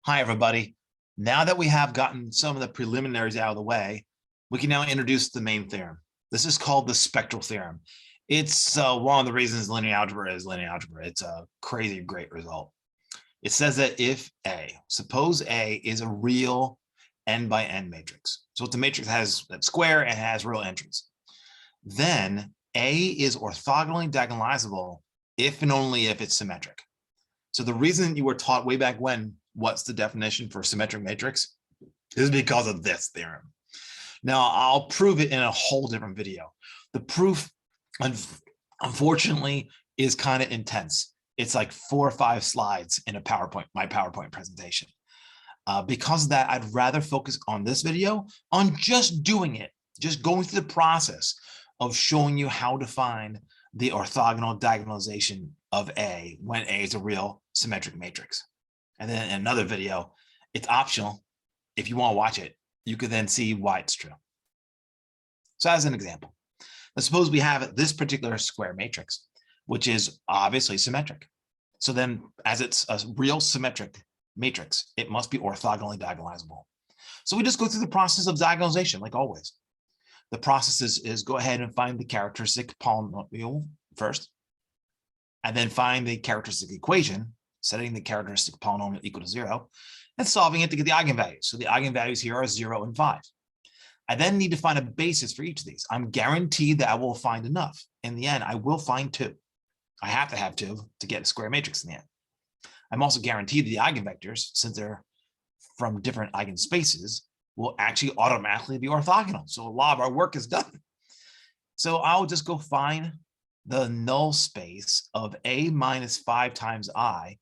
Hi, everybody. Now that we have gotten some of the preliminaries out of the way, we can now introduce the main theorem. This is called the spectral theorem. It's one of the reasons linear algebra is linear algebra. It's a crazy great result. It says that if suppose A is a real n by n matrix. So it's a matrix that has that square and has real entries. Then A is orthogonally diagonalizable if and only if it's symmetric. So the reason you were taught way back when, what's the definition for symmetric matrix, is because of this theorem. Now, I'll prove it in a whole different video. The proof, unfortunately, is kind of intense. It's like 4 or 5 slides in my PowerPoint presentation. Because of that, I'd rather focus on this video on just doing it, just going through the process of showing you how to find the orthogonal diagonalization of A when A is a real symmetric matrix. And then in another video, it's optional. If you want to watch it, you could then see why it's true. So as an example, let's suppose we have this particular square matrix, which is obviously symmetric. So then as it's a real symmetric matrix, it must be orthogonally diagonalizable. So we just go through the process of diagonalization like always. The process is go ahead and find the characteristic polynomial first, and then find the characteristic equation, setting the characteristic polynomial equal to 0, and solving it to get the eigenvalues. So the eigenvalues here are 0 and 5. I then need to find a basis for each of these. I'm guaranteed that I will find enough. In the end, I will find 2. I have to have 2 to get a square matrix in the end. I'm also guaranteed the eigenvectors, since they're from different eigenspaces, will actually automatically be orthogonal. So a lot of our work is done. So I'll just go find the null space of A minus 5 times I.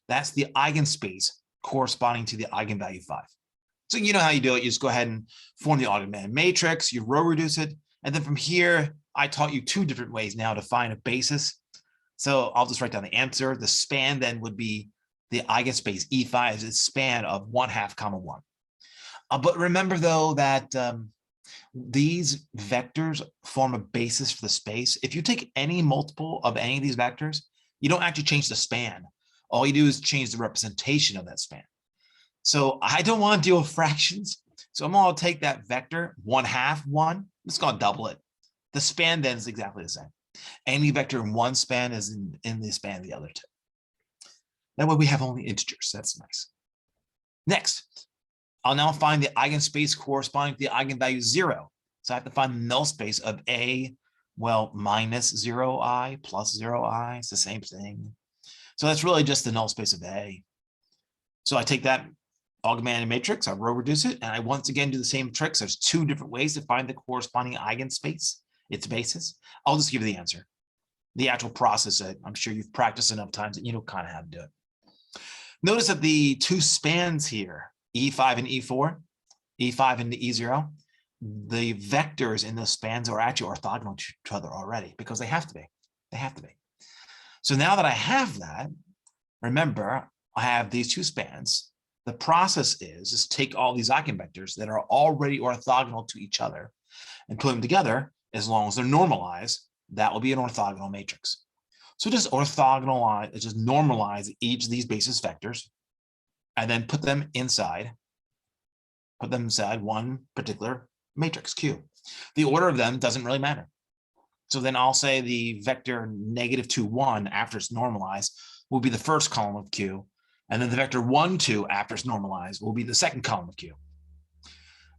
That's the eigenspace corresponding to the eigenvalue 5. So you know how you do it. You just go ahead and form the augmented matrix, you row reduce it. And then from here, I taught you 2 different ways now to find a basis. So I'll just write down the answer. The span then would be the eigenspace E5 is its span of 1/2, 1. But remember, though, that these vectors form a basis for the space. If you take any multiple of any of these vectors, you don't actually change the span. All you do is change the representation of that span. So I don't want to deal with fractions. So I'm going to take that vector 1/2, 1. I'm just going to double it. The span then is exactly the same. Any vector in one span is in the span of the other 2. That way we have only integers. That's nice. Next, I'll now find the eigenspace corresponding to the eigenvalue 0. So I have to find the null space of A, well, minus 0i plus 0i. It's the same thing. So that's really just the null space of A. So I take that augmented matrix, I row reduce it, and I once again do the same tricks. There's 2 different ways to find the corresponding eigenspace, its basis. I'll just give you the answer. The actual process, I'm sure you've practiced enough times that you know kind of how to do it. Notice that the 2 spans here, E5 and E4, E5 and E0, the vectors in those spans are actually orthogonal to each other already because they have to be. They have to be. So now that I have that, remember, I have these 2 spans. The process is take all these eigenvectors that are already orthogonal to each other and put them together. As long as they're normalized, that will be an orthogonal matrix. So just orthogonalize, just normalize each of these basis vectors and then put them inside one particular matrix Q. The order of them doesn't really matter. So then I'll say the vector -2, 1 after it's normalized will be the first column of Q. And then the vector 1, 2 after it's normalized will be the second column of Q.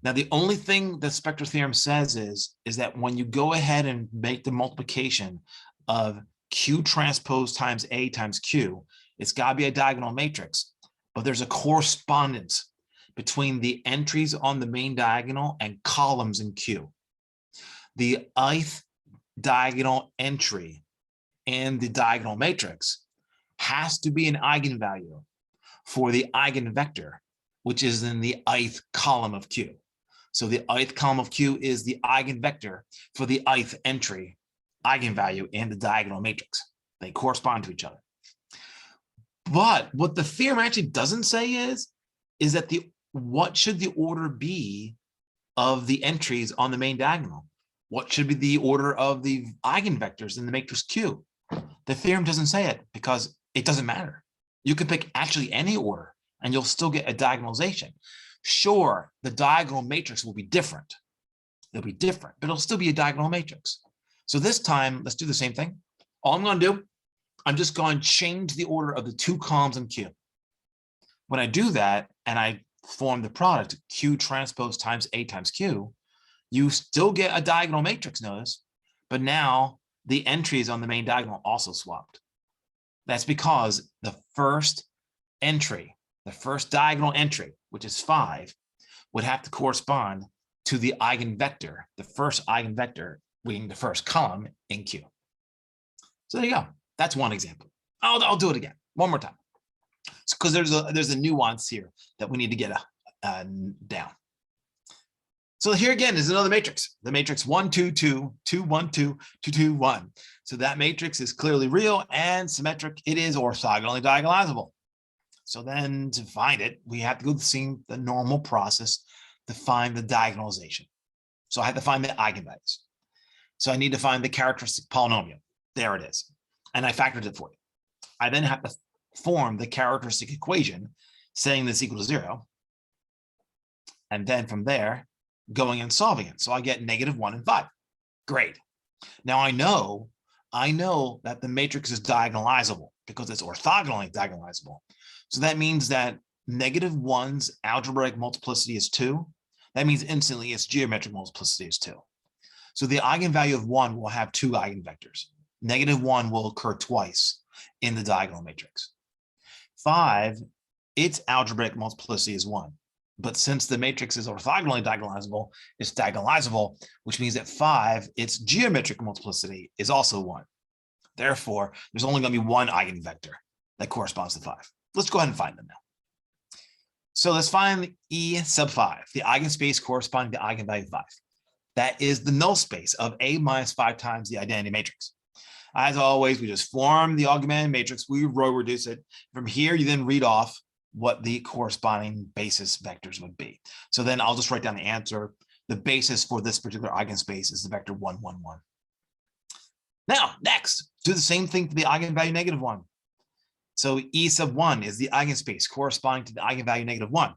Now, the only thing the spectral theorem says is that when you go ahead and make the multiplication of Q transpose times A times Q, it's got to be a diagonal matrix, but there's a correspondence between the entries on the main diagonal and columns in Q. The ith diagonal entry in the diagonal matrix has to be an eigenvalue for the eigenvector, which is in the ith column of Q. So the ith column of Q is the eigenvector for the ith entry eigenvalue in the diagonal matrix. They correspond to each other. But what the theorem actually doesn't say is that what should the order be of the entries on the main diagonal? What should be the order of the eigenvectors in the matrix Q? The theorem doesn't say it because it doesn't matter. You can pick actually any order and you'll still get a diagonalization. Sure, the diagonal matrix will be different. It'll be different, but it'll still be a diagonal matrix. So this time, let's do the same thing. All I'm going to do, I'm just going to change the order of the two columns in Q. When I do that, and I form the product Q transpose times A times Q, you still get a diagonal matrix, notice, but now the entries on the main diagonal also swapped. That's because the first entry, the first diagonal entry, which is 5, would have to correspond to the eigenvector, the first eigenvector being the first column in Q. So there you go. That's one example. I'll do it again one more time, because there's a nuance here that we need to get down. So here again is another matrix. The matrix 1, 2, 2, 2, 1, 2, 2, 2, 1. So that matrix is clearly real and symmetric. It is orthogonally diagonalizable. So then to find it, we have to go through the normal process to find the diagonalization. So I have to find the eigenvalues. So I need to find the characteristic polynomial. There it is. And I factored it for you. I then have to form the characteristic equation saying this equal to 0. And then from there, going and solving it. So I get -1 and 5. Great. Now I know that the matrix is diagonalizable because it's orthogonally diagonalizable. So that means that -1's algebraic multiplicity is 2. That means instantly its geometric multiplicity is 2. So the eigenvalue of 1 will have 2 eigenvectors. -1 will occur twice in the diagonal matrix. 5, its algebraic multiplicity is 1. But since the matrix is orthogonally diagonalizable, it's diagonalizable, which means that 5, its geometric multiplicity is also 1. Therefore, there's only going to be one eigenvector that corresponds to 5. Let's go ahead and find them now. So let's find E sub 5, the eigenspace corresponding to eigenvalue 5. That is the null space of A minus 5 times the identity matrix. As always, we just form the augmented matrix, we row reduce it. From here, you then read off what the corresponding basis vectors would be. So then I'll just write down the answer. The basis for this particular eigenspace is the vector 1, 1, 1. Now, next, do the same thing for the eigenvalue -1. So E sub 1 is the eigenspace corresponding to the eigenvalue -1.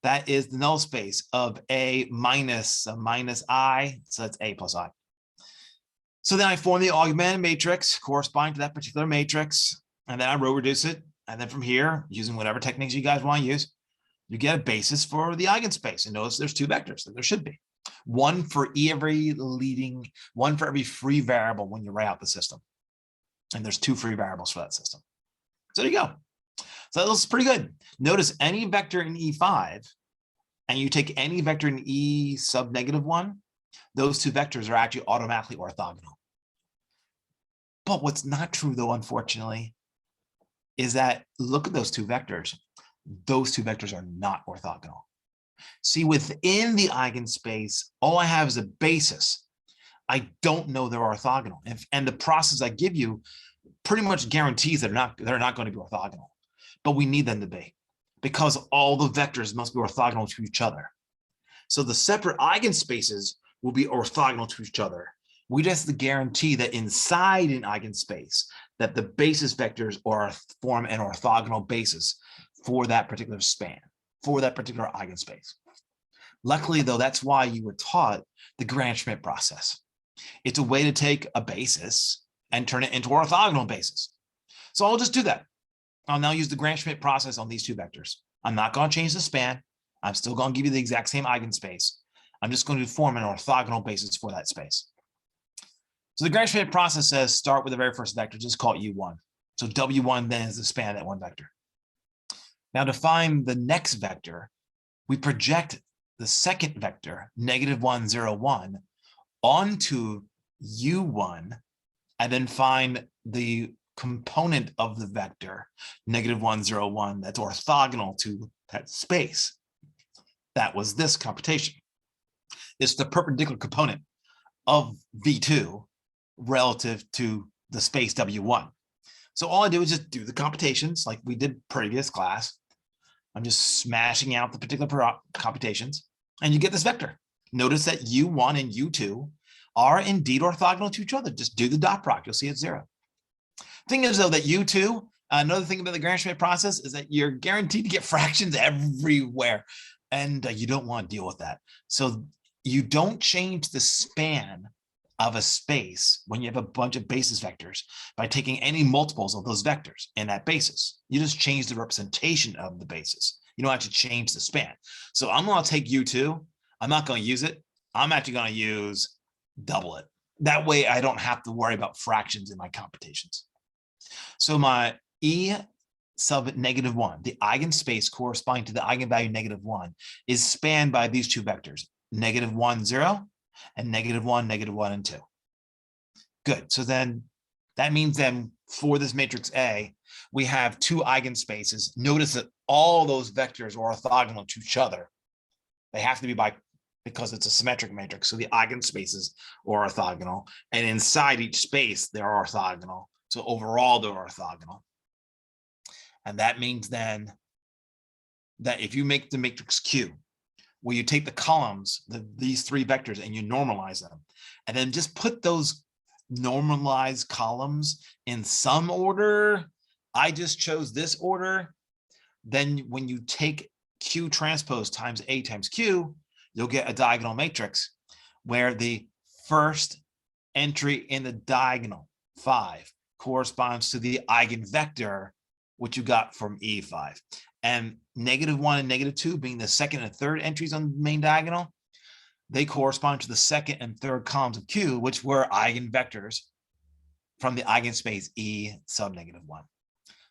That is the null space of A minus I, so that's A plus I. So then I form the augmented matrix corresponding to that particular matrix, and then I row reduce it. And then from here, using whatever techniques you guys want to use, you get a basis for the eigenspace. And notice there's 2 vectors that there should be. One for every free variable when you write out the system. And there's 2 free variables for that system. So there you go. So that looks pretty good. Notice any vector in E5, and you take any vector in E sub -1, those 2 vectors are actually automatically orthogonal. But what's not true, though, unfortunately, is that look at those 2 vectors. Those 2 vectors are not orthogonal. See, within the eigenspace, all I have is a basis. I don't know they're orthogonal. And the process I give you pretty much guarantees they're not going to be orthogonal. But we need them to be, because all the vectors must be orthogonal to each other. So the separate eigenspaces will be orthogonal to each other. We just have to guarantee that inside an eigenspace, that the basis vectors form an orthogonal basis for that particular span, for that particular eigenspace. Luckily, though, that's why you were taught the Gram-Schmidt process. It's a way to take a basis and turn it into an orthogonal basis. So I'll just do that. I'll now use the Gram-Schmidt process on these 2 vectors. I'm not going to change the span. I'm still going to give you the exact same eigenspace. I'm just going to form an orthogonal basis for that space. So the Gram-Schmidt process says start with the very first vector, just call it U1. So W1 then is the span of that one vector. Now to find the next vector, we project the second vector, -1, 0, 1, onto U1, and then find the component of the vector, -1, 0, 1, that's orthogonal to that space. That was this computation. It's the perpendicular component of V2 relative to the space W1. So all I do is just do the computations like we did previous class. I'm just smashing out the particular computations, and you get this vector. Notice that U1 and U2 are indeed orthogonal to each other. Just do the dot product. You'll see it's 0. Thing is, though, that U2 Another thing about the Gram-Schmidt process is that you're guaranteed to get fractions everywhere, and you don't want to deal with that. So you don't change the span of a space when you have a bunch of basis vectors by taking any multiples of those vectors in that basis. You just change the representation of the basis. You don't have to change the span. So I'm going to take U2. I'm not going to use it. I'm actually going to use double it. That way I don't have to worry about fractions in my computations. So my E sub -1, the eigenspace corresponding to the eigenvalue -1, is spanned by these two vectors, -1, 0, and -1, -1, and 2. Good. So then that means then for this matrix A, we have two eigenspaces. Notice that all those vectors are orthogonal to each other. They have to be because it's a symmetric matrix. So the eigenspaces are orthogonal, and inside each space, they're orthogonal. So overall, they're orthogonal. And that means then that if you make the matrix Q, where you take the columns, these three vectors, and you normalize them, and then just put those normalized columns in some order. I just chose this order. Then when you take Q transpose times A times Q, you'll get a diagonal matrix where the first entry in the diagonal, 5, corresponds to the eigenvector, which you got from E5. And -1 and -2 being the second and third entries on the main diagonal, they correspond to the second and third columns of Q, which were eigenvectors from the eigenspace E sub -1.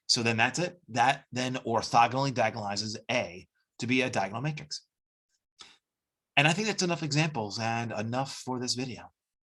So then that's it. That then orthogonally diagonalizes A to be a diagonal matrix. And I think that's enough examples and enough for this video.